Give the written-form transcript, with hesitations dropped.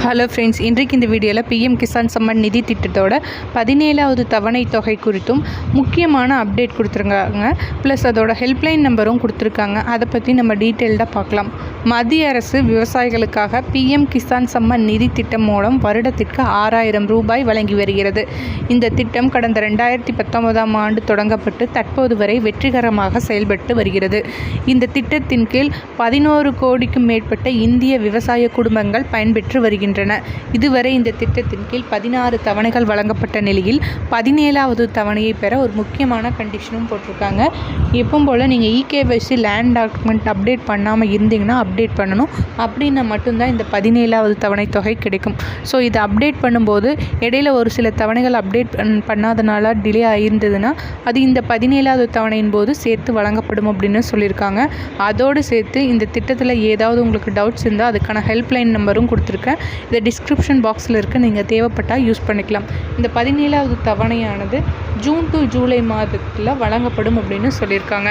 Hello friends, இன்றைக்கு இந்த வீடியோவில் பிஎம் கிசான் சம்மான் நிதி திட்டத்தோட 17வது தவணை தொகை குறித்தும் முக்கியமான அப்டேட் கொடுத்துருக்காங்க. ப்ளஸ் அதோட ஹெல்ப்லைன் நம்பரும் கொடுத்துருக்காங்க. அதை பற்றி நம்ம டீட்டெயில்டாக பார்க்கலாம். மத்திய அரசு விவசாயிகளுக்காக பிஎம் கிசான் சம்மான் நிதி திட்டம் மூலம் வருடத்திற்கு 6000 ரூபாய் வழங்கி வருகிறது. இந்த திட்டம் கடந்த 2019ஆம் ஆண்டு தொடங்கப்பட்டு தற்போது வரை வெற்றிகரமாக செயல்பட்டு வருகிறது. இந்த திட்டத்தின் கீழ் 11 கோடிக்கும் மேற்பட்ட இந்திய விவசாய குடும்பங்கள் பயன்பெற்று வருகின்றன. இதுவரை இந்த திட்டத்தின் கீழ் 16 தவணைகள் வழங்கப்பட்ட நிலையில் 17வது தவணையை பெற ஒரு முக்கியமான கண்டிஷனும் போட்டிருக்காங்க. எப்பவும் போல் நீங்கள் இகேஒய்சி லேண்ட் டாக்குமெண்ட் அப்டேட் பண்ணாமல் இருந்தீங்கன்னா அப்டேட் பண்ணணும். அப்படின்னா மட்டும்தான் இந்த 17வது தவணை தொகை கிடைக்கும். ஸோ இதை அப்டேட் பண்ணும்போது இடையில ஒரு சில தவணைகள் அப்டேட் பண்ணாதனால டிலே ஆகியிருந்ததுன்னா அது இந்த 17வது தவணையின் போது சேர்த்து வழங்கப்படும் அப்படின்னு சொல்லியிருக்காங்க. அதோடு சேர்த்து இந்த திட்டத்தில் ஏதாவது உங்களுக்கு டவுட்ஸ் இருந்தால் அதுக்கான ஹெல்ப்லைன் நம்பரும் கொடுத்துருக்கேன். இதை டிஸ்கிரிப்ஷன் பாக்ஸில் இருக்க நீங்கள் தேவைப்பட்டால் யூஸ் பண்ணிக்கலாம். இந்த 17வது தவணையானது ஜூன் டு ஜூலை மாதத்தில் வழங்கப்படும் அப்படின்னு சொல்லியிருக்காங்க.